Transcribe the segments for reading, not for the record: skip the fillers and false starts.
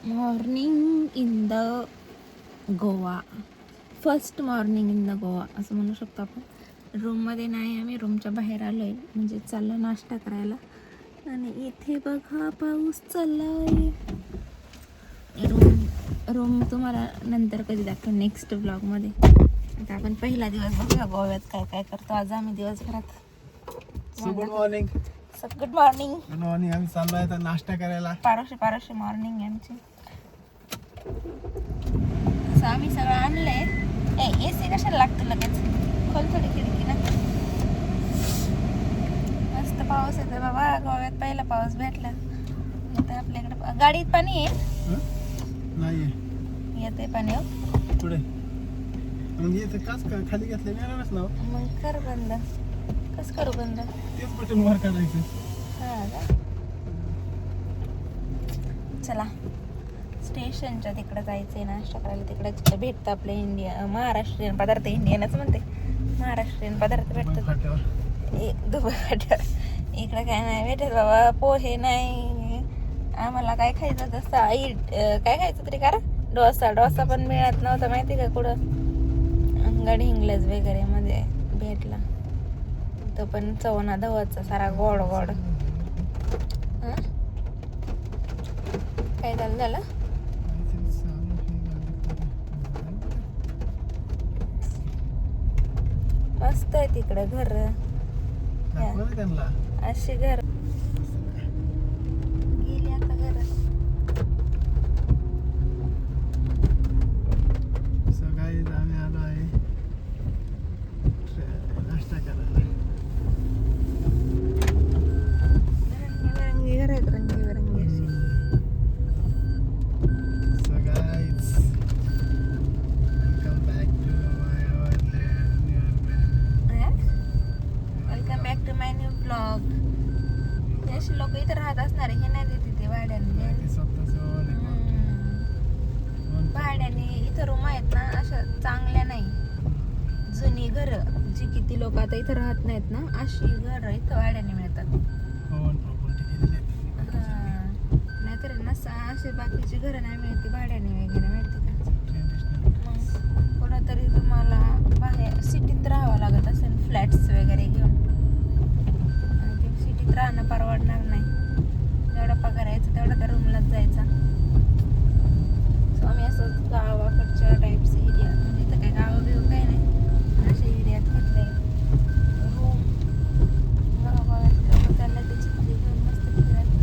Morning in the Goa, first morning in the Goa असं म्हणू शकतो आपण. रूममध्ये नाही, आम्ही रूमच्या बाहेर आलो आहे, म्हणजे चाललो नाश्ता करायला. आणि इथे बघा पाऊस चालला आहे. रूम तुम्हाला नंतर कधी दाखव, नेक्स्ट ब्लॉगमध्ये. आता आपण पहिला दिवस बघूया गोव्यात काय काय करतो आज आम्ही दिवसभरात. Good morning. Good morning. Good morning. आम्ही चाललोय आता नाश्ता करायला. पारोशे मॉर्निंग आहे आमची. असं आम्ही सगळं आणलंय. एसी कशाला लागतं लगेच, खोल थोडी खिडकी ना. मस्त पाऊस येतो बाबा, गोव्यात पहिला पाऊस भेटला. आता आपल्याकडे गाडीत पाणी आहे. नाही येते पाणी. हो पुढे म्हणजे इथं काच खाली घेतलं येणारच ना. मग कर बंद. कसं करू बंद? तेच बटन वर करायचं. हा का? चला स्टेशनच्या तिकडे जायचंय नाश्ता करायला. तिकडे भेटतं आपलं महाराष्ट्रीयन पदार्थ. इंडियनच म्हणते, महाराष्ट्रीयन पदार्थ भेटतात दुबई फाट्यावर. इकडे काय नाही भेटत बाबा. पोहे नाही आम्हाला. काय खायचं तसं काय खायचं तरी करा. डोसा पण मिळत नव्हता माहिती का कुठं. गड हिंग्लज वगैरे मध्ये भेटला तो पण चवना धवाचा सारा गोड. काय झालं मस्त आहे तिकडे घर. अशी घर गेली आता घर. सकाळी आम्ही आलो आहे नाश्ता करायला. रंगीबेरंगी घर आहेत, रंगीबेरंगी अशी. So guys, welcome back to my welcome back to my new blog. अशी लोक इथं राहत असणार. हे नाही देते ते भाड्याने. भाड्याने इथं रूम आहेत ना अशा चांगल्या नाही. जुनी घर जी किती लोक आता इथं राहत नाहीत ना, अशी घर इथं भाड्याने मिळतात. नाहीतर नसा असे बाकीची घरं नाही मिळते भाड्याने वगैरे, माहिती का. मग कुठंतरी तुम्हाला बाहेर सिटीत राहावं लागत असेल, फ्लॅट्स वगैरे घेऊन. आणि ते सिटीत राहणं परवडणार नाही. जेवढा पगार यायचा तेवढा त्या रूमलाच जायचा. सो आम्ही असं गावाकडच्या टाईप्स एरिया, म्हणजे इथं काही गावं बिव काही नाही, अशा एरियात घेतलंय रूम. गावातले लोक त्याला त्याची घेऊन मस्त फिरायला.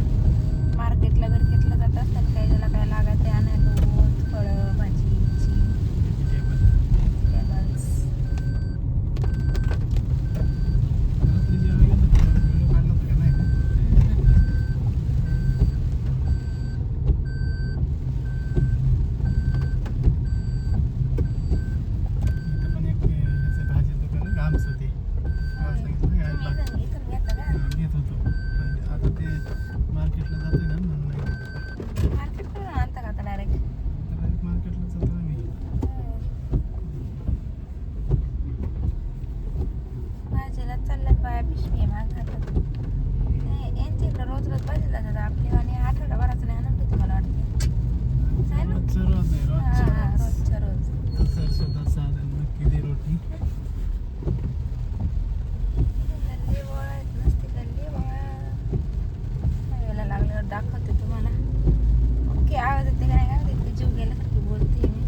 मार्केटला बिर्केटला जात असतात, काही ज्याला काय लागत ते आणायला. दूध, फळं, भाजी, व्हेजिटेबल्स. दाखवते तुम्हाला. ओके, आवाज येते का नाही का ते जीव गेल्यासारखी बोलते मी.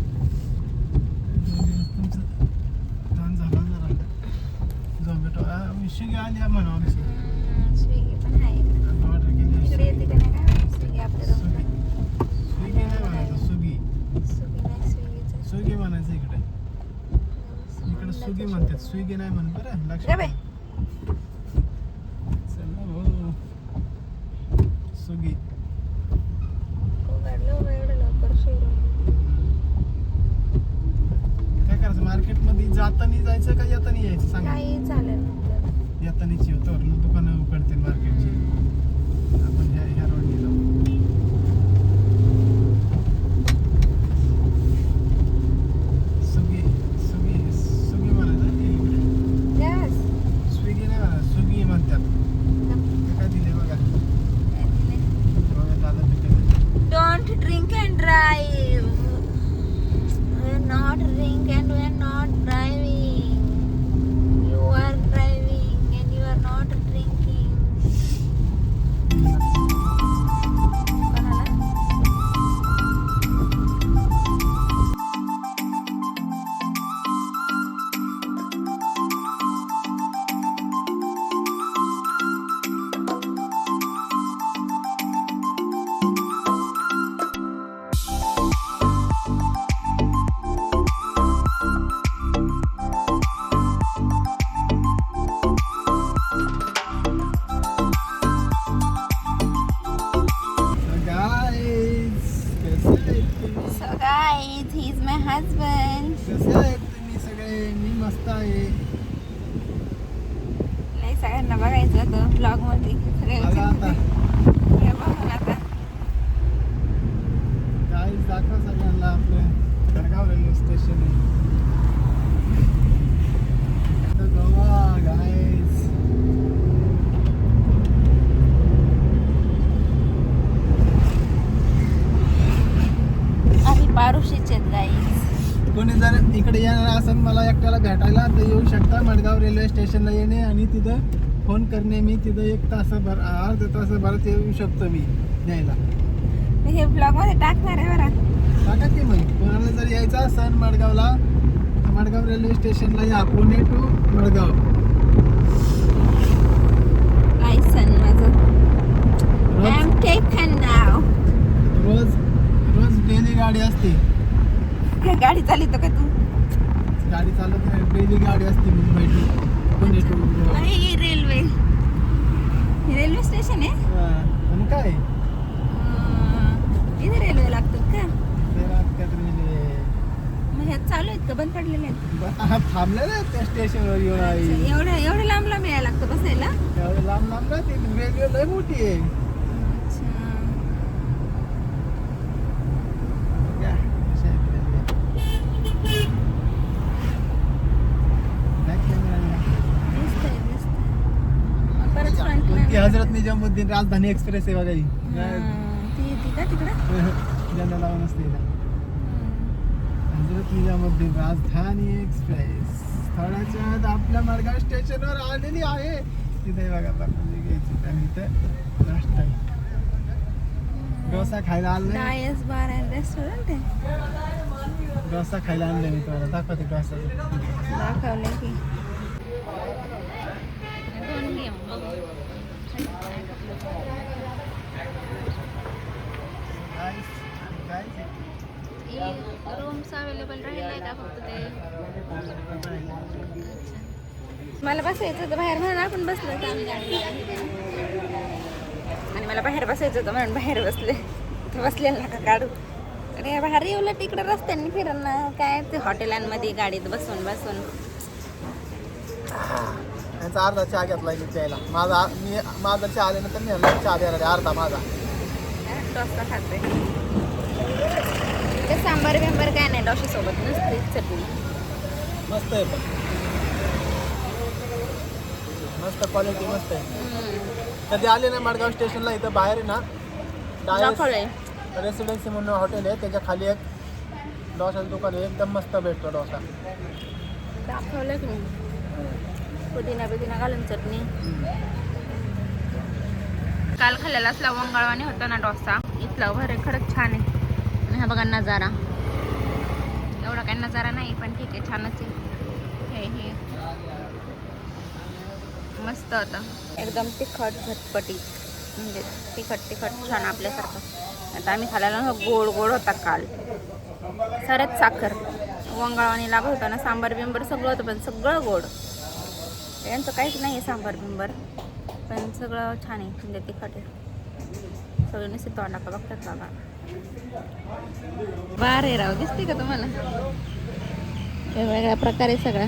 स्विगी आली म्हणा आमची. स्विगी पण आहे इकडे. येते का नाही का स्विगी आपल्या रूमला. स्विगी नाही म्हणायचं, स्विगी. नाही स्विगीचं. स्विगी म्हणायचं इकडे. इकडे स्विगी म्हणतात, स्विगी नाही म्हणत. बरं लक्षात. स्विगी एवढं लवकर शोरूम. काय करायचं, मार्केटमध्ये जाताना जायचं का येताना यायचं सांगा. काही चालेल आपल्याला. येतानाच येतो, दुकानं उघडतील मार्केटची. आपण ह्या रोडने जाऊ. स्विगी म्हणायचं यस. स्विगी नाही म्हणा, स्विगी म्हणतात. काय दिले बघा. Don't drink and drive. not drink and we are not driving. You are driving and you are not drinking. कोणाला? So guys, he is my husband. कसे आहेत तुम्ही सगळे? मी मस्त आहे. लय सगळ्यांना बघायचं होतं ब्लॉग मध्ये सगळे बघा आता. हे बघून आता गाईज दाखवा सगळ्यांना आपलं खडगाव रेल्वे स्टेशन आहे. आता गोवा गाईज. आम्ही पारुशीचे आहेत गाईज. कोणी जर इकडे येणार असेल मला एकट्याला भेटायला तर येऊ शकता. मडगाव रेल्वे स्टेशनला येणे आणि तिथं फोन करणे. मी तिथं 1 तासाभर अर्ध्या तासाभरात येऊ शकतो मी न्यायला. मी हे ब्लॉग मध्ये टाकणार आहे बरं. टाका की मग कोणाला जर यायचं असेल मडगावला तर मडगाव रेल्वे स्टेशनला या. पुणे टू मडगाव. लायसन माझं. रोज I'm taken now. रोज रोज डेली गाडी असते. गाडी चालितो का तू? गाडी चालत नाही. डेली गाडी असते मुंबई टू पुणे टू गोवा. अरे ही रेल्वे स्टेशन आहे. आणि काय इथे रेल्वे लागतात का? ते वाटतात रेल्वे. मग ह्यात चालू आहेत का बंद पडलेले आहेत? थांबलेलं आहे त्या स्टेशनवर येऊन आई. एवढं लांब लांब यायला लागतं बसायला. एवढं लांब लांब ना ती रेल्वे लय मोठी आहे. या, कशी आहे ती रेल्वे? Back camera आहे. परत front ला ती हजरत निजामुद्दीन राजधानी एक्सप्रेस आहे बघा ही. ती का तिकडं? ज्यांना लावून असते ना. हजरत निजामुद्दीन राजधानी एक्सप्रेस थोड्याच्या आत आपल्या मडगाव स्टेशनवर आलेली आहे. तिथे बघा बापूजी घ्यायची आणि इथं नाश्ता आहे. डोसा खायला आणलं. डायस बार अँड रेस्टॉरंट आहे. डोसा खायला आणलं मी तुम्हाला दाखवते डोसा. दाखवले की दोन घे मग बघू. रूम्स अवेलेबल राहील का फक्त ते? मला बसायचं होतं बाहेर म्हणून आपण बसलो होतो आम्ही गाडीला. आणि मला बाहेर बसायचं होतं म्हणून बाहेर बसले. इथे बसलेलं नका काढू. अरे बाहेर येऊला तिकडे रस्त्यांनी फिरणं काय ते हॉटेलांमध्ये गाडीत बसून बसून. यांचा अर्धा चहा घेतला मी प्यायला. माझा चहा आल्यानंतर मी यांना चहा द्यायला अर्धा माझा. डोसा खाते. ते सांबार बिंबार काय नाही डोशासोबत नसते चटणी. मस्त आहे पण मस्त क्वालिटी मस्त आहे. कधी आले ना मडगाव स्टेशनला इथं बाहेर आहे ना दाखवलंय रेसिडेन्सी म्हणून हॉटेल आहे. त्याच्या खाली एक डोसाचं दुकान आहे. एकदम मस्त भेटतो डोसा. दाखवलं की नाही पुदिना घालून चटणी. काल खाल्लेला असला वंगाळवाने होता ना डोसा. इथला भरे खरंच छान आहे. आणि हा बघा नजारा. एवढा काही नजारा नाही पण ठीक आहे छानच आहे. हे मस्त होतं एकदम तिखट झटपटी. म्हणजे तिखट छान आपल्यासारखं. आता आम्ही खाल्लेला गोड होता काल. सरच साखर वंगाळवाणी लागत होता ना. सांबार बिंबर सगळं होतं पण सगळं गोड. यांचं काहीच नाही आहे सांबार बिंबर पण सगळं छान आहे. म्हणजे तिखट आहे. सगळं नुसते तोंडाका बघतात बाबा. बारे राव दिसते का तुम्हाला? वेगवेगळ्या प्रकारे सगळं.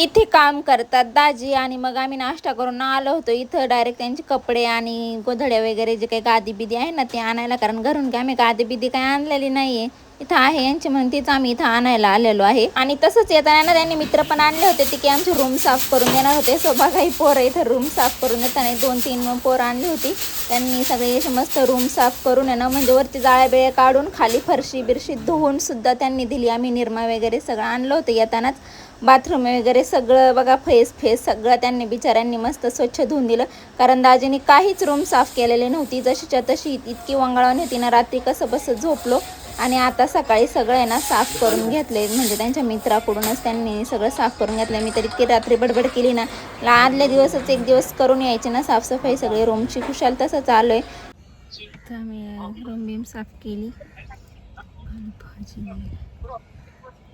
इथे काम करतात दाजी. आणि मग आम्ही नाश्ता करून आलो होतो इथं डायरेक्ट त्यांचे कपडे आणि गोधड्या वगैरे जे काही गादी बिदी आहे ना ते आणायला, कारण घरून काय आम्ही गादी बिदी काही आणलेली नाहीये, इथं आहे यांची म्हणून तीच आम्ही इथं आणायला आलेलो आहे. आणि तसंच येताना ना त्यांनी मित्र पण आणले होते ते की आमची रूम साफ करून देणार होते. सो बघा ही पोरं इथं रूम साफ करून देताना 2-3 पोरं आणली होती. त्यांनी सगळे असे मस्त रूम साफ करून आहे ना, म्हणजे वरती जाळ्या बिळ्या काढून खाली फरशी बिरशी धुवून सुद्धा त्यांनी दिली. आम्ही निरमा वगैरे सगळं आणलं होतं येतानाच. बाथरूम वगैरे सगळं बघा फेस सगळं त्यांनी बिचाऱ्यांनी मस्त स्वच्छ धुवून दिलं, कारण दाजीने काहीच रूम साफ केलेली नव्हती. जशीच्या तशी इतकी वंगाळवाणी होती ना, रात्री कसं बसं झोपलो आणि आता सकाळी सगळं आहे ना साफ करून घेतले. म्हणजे त्यांच्या मित्राकडूनच त्यांनी सगळं साफ करून घेतलं. मी तर इतकी रात्री बडबड केली ना, आदल्या दिवसच एक दिवस करून यायची ना साफसफाई सगळी रूमची. खुशाल तसं चालू आहे. तर मी रूम बीम साफ केली.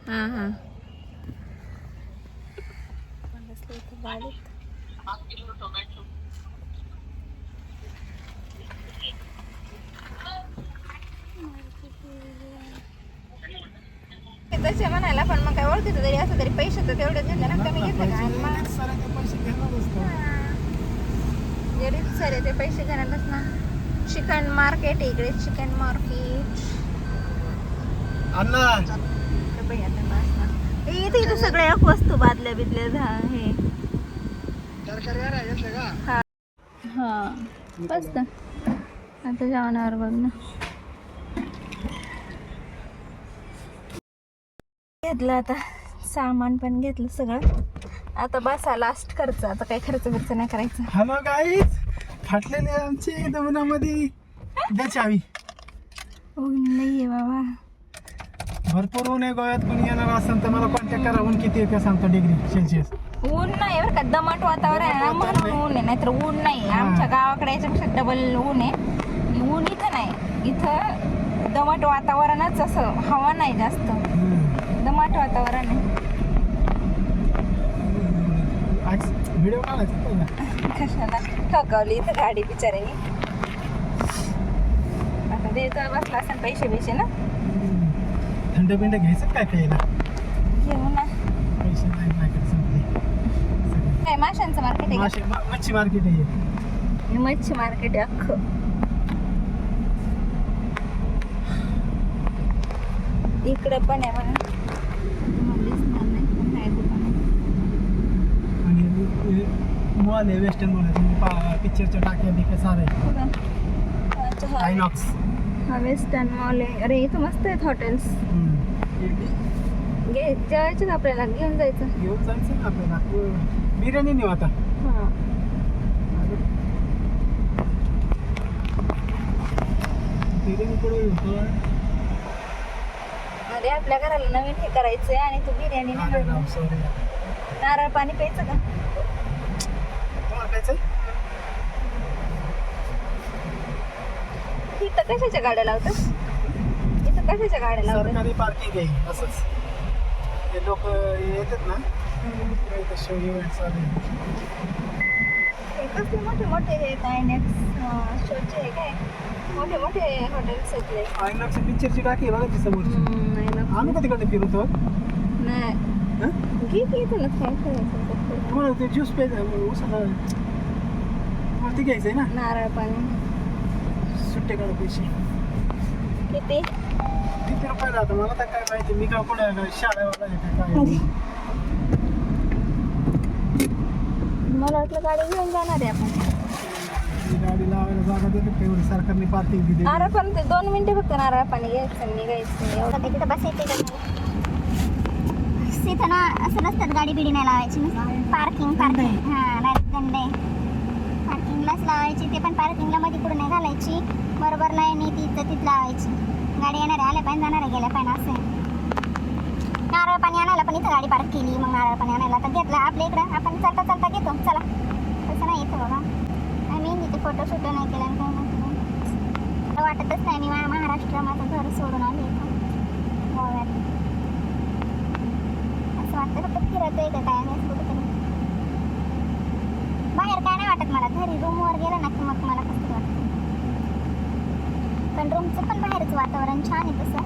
हां हां तसे म्हणायला, पण मग काय ओळखीचं तरी असं तरी पैसे तर तेवढे घेतले ना, कमी घेतले का? सरे ते पैसे घेणारच ना. चिकन मार्केट इकडे, चिकन मार्केट इथे इथे सगळ्या वस्तू बादल्या बिदल्या हे हा मस्त. आता जेवणावर बघ ना घेतलं, आता सामान पण घेतलं सगळं. आता बसा लास्ट खर्च, आता काही खर्च नाही करायचं. हॅलो गाईज, फाटलेले आमचे एकदम उन्हामध्ये द्या चावी. ऊन नाहीये बाबा, भरपूर ऊन आहे. गोव्यात कोणी येणार असेल तर मला कॉन्टॅक्ट करा. ऊन किती आहे ते सांगतो डिग्री सेल्सिअस. ऊन नाही बरं का, दमट वातावरण आहे ना म्हणून ऊन आहे, नाहीतर ऊन नाही. आमच्या गावाकडे याच्यापेक्षा डबल ऊन आहे. ऊन इथं नाही, इथं दमट वातावरणच, असं हवा नाही जास्त, दमट वातावरण आहे. व्हिडिओ काढायचा कशाला ठोकावली इथं गाडी बिचाऱ्याने. आता द्यायचा बसला असेल पैसे बिशे ना. थंड बिंड घ्यायचं काय प्यायला? घेऊ ना. पैसे नाही माझ्याकडे, संपले. काय माशांचं मार्केट आहे का? मच्छी मार्केट आहे. मच्छी मार्केट आहे अख्खं. इकडे पण आहे म्हणा, दिसणार नाही पण आहे दुकान. आणि मॉल आहे, वेस्टर्न मॉल आहे. पिक्चरच्या टाक्या बिक्या सारे आयनॉक्स. हा वेस्टर्न मॉल आहे. अरे इथं मस्त आहेत हॉटेल्स. जेवायचं का आपल्याला? घेऊन जायचं ना आपल्याला. बिर्याणी नेऊ आता. हां बिर्याणी पुढे होतो. अरे आपल्या घराला नवीन हे करायचंय आणि तू बिर्याणी नाही. नारळ पाणी प्यायचं का? इथं कशाच्या गाड्या लावतात? इथं कशाच्या गाड्या लावतात? सरकारी पार्किंग आहे असंच. हे लोक येतात ना, शो इव्हेंट चालू. कसले मोठे मोठे हे आयनॉक्स शोचे हे काय मोठे मोठे हॉटेल्स आहेत. आयनॉक्स पिक्चरची टाकी आहे बघा ती समोरची. आम्ही कधी कडे फिरतो नाही. घे की इथं काय करायचं? तुम्हाला ते ज्यूस प्यायचं उसाला तुम्हाला ते घ्यायचं आहे ना. नारळ पाणी सुट्टे काढू पैसे किती रुपये राहतं मला तर काय माहिती. मी काय पुढे शाळेवाला आहे काय. मला वाटलं गाडी घेऊन जाणार आहे आपण. गाडी लावायला जागा देते तेवढी सरकारने पार्किंग दिली. नारळ पाणी ते 2 मिनिटं फक्त नारळ पाणी घ्यायचं निघायचं एवढं. तिथं बसायचं तिथं ना, असं नसतात गाडी बिडी नाही लावायची. पार्किंग हां डायरेक्ट दंड आहे. पार्किंगलाच लावायची, ते पण पार्किंगला मध्ये कुठं नाही घालायची. बरोबर लाईन तिथं तिथं लावायची. गाडी येणारे आल्या पाहिजे, जाणारे गेल्या पाहिजे असं आहे. नारळ पाणी आणायला पण इथं गाडी पार्क केली. मग नारळ पाणी आणायला तर घेतलं आपल्या इकडं. आपण चालता चालता घेतो. चला तसं नाही येतं बाबा. आम्ही तिथे फोटो शूटो नाही केला काय नाही. वाटतच नाही मी महाराष्ट्र माझं घर सोडून आले इथं गोव्यात. असं वाटतं फक्त फिरतोय का काय नाही कुठेतरी. बाहेर काय नाही वाटत मला. घरी रूमवर गेलं ना की मग मला कसं वाटतं. पण रूमचं पण बाहेरचं वातावरण छान आहे तसं.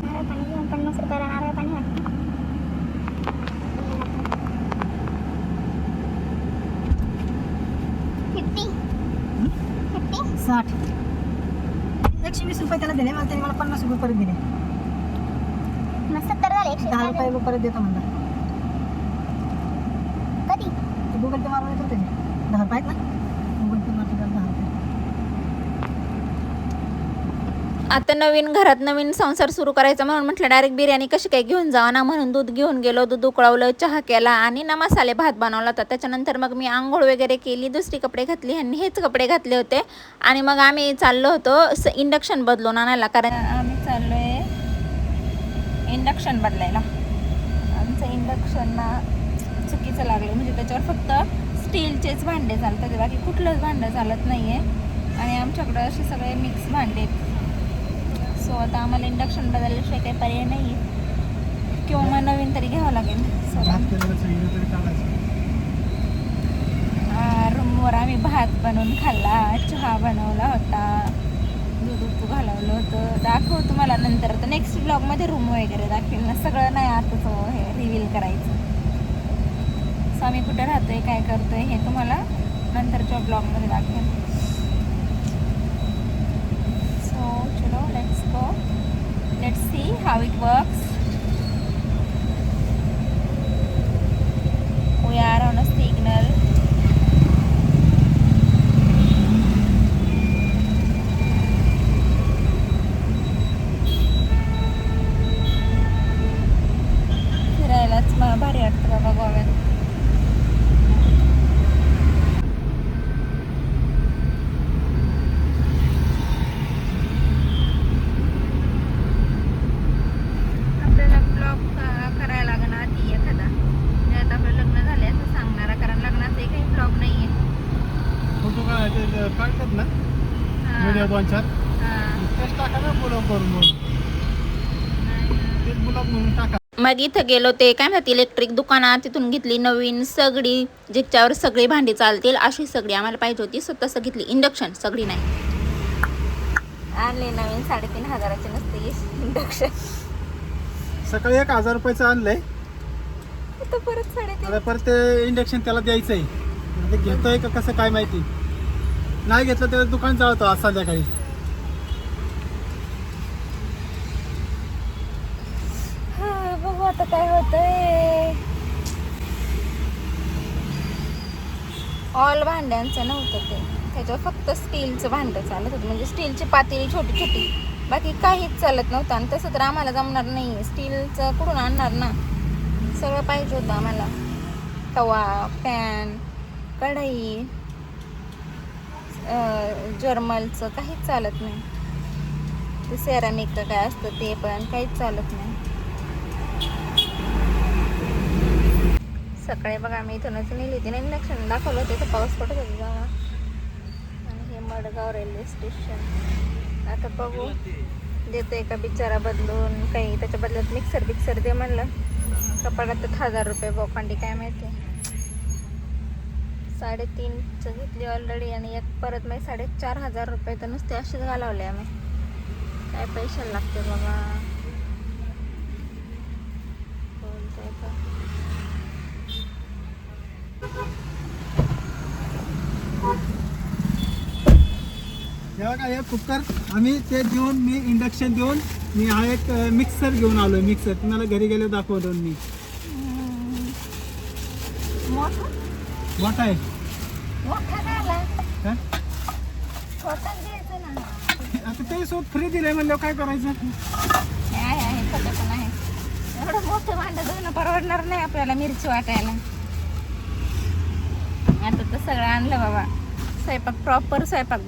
नारळ पाणी घेऊन 50 रुपयाला नारळ पाणी वाटतं. 60 120 रुपये त्याला दिले, मला त्याने मला 50 रुपये परत दिले. मग 70 झाले 10 रुपये मग परत देतो म्हणला. कधी गुगल पे मारून येतो त्याने 10 रुपये आहेत ना, गुगल पे मारतो त्याला 10 रुपये. आता नवीन घरात नवीन संसार सुरू करायचा म्हणून म्हटलं डायरेक्ट बिर्याणी कशी काय घेऊन जावा ना, म्हणून दूध घेऊन गेलो, दूध उकळवलं, चहा केला आणि ना मसाले भात बनवला होता. त्याच्यानंतर मग मी आंघोळ वगैरे केली, दुसरी कपडे घातली आणि हेच कपडे घातले होते आणि मग आम्ही चाललो होतो इंडक्शन बदलून आणायला, कारण आम्ही चाललोय इंडक्शन बदलायला. आमचं इंडक्शन ना चुकीचं लागलं, म्हणजे त्याच्यावर फक्त स्टीलचेच भांडे चालतात, बाकी कुठलंच भांडं चालत नाही आहे आणि आमच्याकडं असे सगळे मिक्स भांडे आहेत. सो आता आम्हाला इंडक्शन बदलल्याशिवाय काही पर्याय नाही आहे, किंवा मग नवीन तरी घ्यावं लागेल. रूमवर आम्ही भात बनवून खाल्ला, चहा बनवला होता, दूध उतू घालवलं होतं. दाखव तुम्हाला नंतर, तर नेक्स्ट ब्लॉगमध्ये रूम वगैरे दाखवेल ना, सगळं नाही आताच हे रिव्हील करायचं. सो आम्ही कुठं राहतोय, काय करतोय हे तुम्हाला नंतरच्या ब्लॉगमध्ये दाखवेल. So चलो let's see how it works. We are on a signal. फिरायलाच मला भारी वाटतं बाबा गोव्यात. काढतात ना व्हिडिओ 2-4 तेच टाका ना, ब्लॉग करून तेच ब्लॉग म्हणून टाका. मग इथं गेलो ते काय म्हणतात इलेक्ट्रिक दुकानात, तिथून घेतली नवीन सगळी, ज्याच्यावर सगळी भांडी चालतील अशी सगळी आम्हाला पाहिजे होती. स्वतः घेतली इंडक्शन, सगळी नाही आणले नवीन 3,500ची नसते इंडक्शन. सकाळी 1,000 रुपयाचं आणलंय, आता परत 3,500. आता परत ते इंडक्शन त्याला द्यायचंय, ते घेतोय का कसं काय माहिती. नाही घेतलं तर दुकान जावतो आज संध्याकाळी. बघू आता काय होतंय. ऑल भांड्यांचं नव्हतं ते, त्याच्यावर फक्त स्टीलचं भांडं चालत होतं, म्हणजे स्टीलची पातेली छोटी छोटी, बाकी काहीच चालत नव्हतं. आणि तसं तर आम्हाला जमणार नाही, स्टीलचं कुठून आणणार ना, सगळं पाहिजे होतं आम्हाला. तवा, पॅन, कढई, जर्मलचं काहीच चालत नाही. ते सेरामिकचं काय असतं ते पण काहीच चालत नाही. सकाळी बघा आम्ही इथूनच नेली होती ना इंडक्शन, दाखवलं होतं तर पाऊस पडत होता जावा. आणि हे मडगाव रेल्वे स्टेशन. आता बघू देते का बिचारा बदलून, काही त्याच्या बदल्यात मिक्सर दे म्हणलं. कपाडात तर 1,000 रुपये बोकांडी, काय माहिती. 3,500 घेतली ऑलरेडी आणि एक परत मी 4,500 रुपये तर नुसते असेच घालवले आम्ही. काय पैसे लागते बाबा. बोलतोय का बघा हे कुकर आम्ही ते देऊन, मी इंडक्शन देऊन, मी हा एक मिक्सर घेऊन आलोय. मिक्सर तुम्हाला घरी गेले दाखवतो मी. मोठा आहे काय? आता ते सोबत फ्री दिलंय म्हणलं काय करायचं. एवढं मोठं भांडं धुणं परवडणार नाही आपल्याला मिरची वाटायला. आता तर सगळं आणलं बाबा. प्रॉपर स्वयंपाक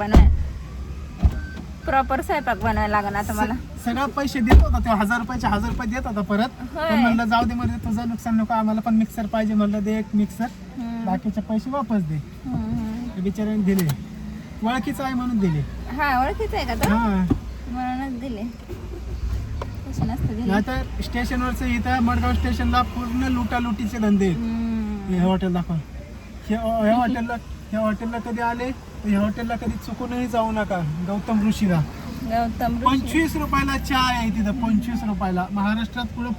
बनवायला लागणार आता मला. सगळं पैसे देत होता तेव्हा 1,000 रुपयाचे 1,000 रुपये देत होता परत. पण म्हणलं जाऊ दे, म्हणजे तुझं नुकसान नको, आम्हाला पण मिक्सर पाहिजे म्हणलं, दे एक मिक्सर, बाकीचे पैसे वापस दे. बिचाऱ्याने दिले, ओळखीचं आहे म्हणून दिले. हा ओळखीचं आहे का तो? हा म्हणूनच दिले, तसं नसतं दिले. नाहीतर स्टेशनवरचं इथं मडगाव स्टेशनला पूर्ण लुटालुटीचे धंदे आहेत. हे हॉटेल दाखवा. ह्या हॉटेलला कधी आले, ह्या हॉटेलला कधी चुकूनही जाऊ नका. गौतम ऋषीला 25 रुपयाला चहा आहे तिथं, 25 रुपयाला. महाराष्ट्रात पुढं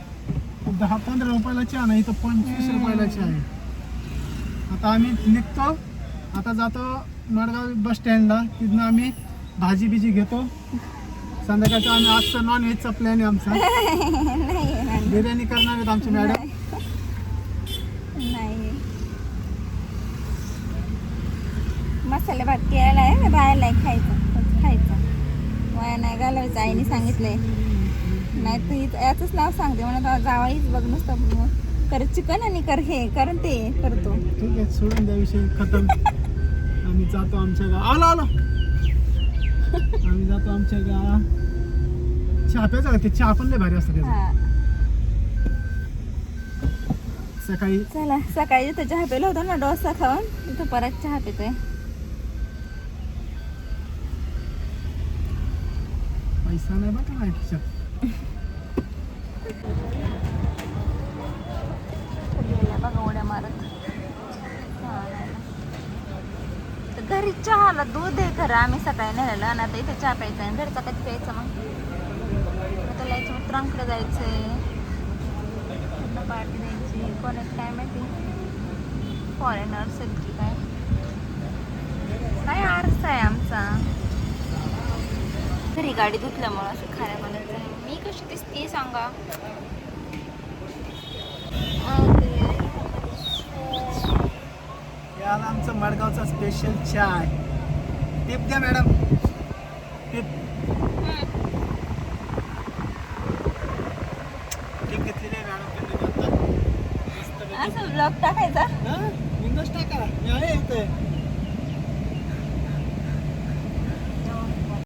10-15 रुपयाला चहा नाही, इथं 25 रुपयाला चहा आहे. आता आम्ही निघतो, आता जातो मडगाव बस स्टँडला. तिथनं आम्ही भाजी बिजी घेतो. संध्याकाळचा आम्ही आजचा नॉनव्हेजचा प्लॅन आहे आमचा. नाही बिर्याणी करणार आहेत आमची मॅडम. नाही मसाले भात केलेला आहे, राहायला आहे, खायचं वाया नाही घालवायचं. आईने सांगितलंय. नाही तर याचंच नाव सांगते म्हणून जावाईच बघ नुसतं कर चिकन आणि कर हे कारण ते करतो. ठीक आहे, सोडून द्या विषय खतम. आम्ही जातो आमच्या गाव. आलो आम्ही जातो आमच्या गाव. चहा प्यायचा का? ते चहा पण लय भारी असतं त्याचं. हा सकाळी चला सकाळी जिथं चहा पिला होता ना डोसा खाऊन तिथं परत चहा पितोय. पैसा नाही बघा माझ्या खिशात. गेल्या बघा उड्या मारत. तर घरी चहाला दूध आहे खरं आम्ही सकाळी नेलेलं आणि आता इथे चहा प्यायचा आहे. घरचा कधी प्यायचं मग? आता यायचं मित्रांकडे जायचंय, पार्टी द्यायची. कोण आहेत काय माहिती, फॉरेनर्स आहेत की काय. काय आरसा आहे आमचा. घरी गाडी धुतल्यामुळं असं खाण्यामध्ये मी कशी दिसते सांगा. याला आमचा मडगावचा स्पेशल चहा आहे. टिप द्या मॅडम. टिप घेतलेली आहे मॅडम. असं ब्लॉग टाकायचा. विंडोज टाका, मी आहे इथे.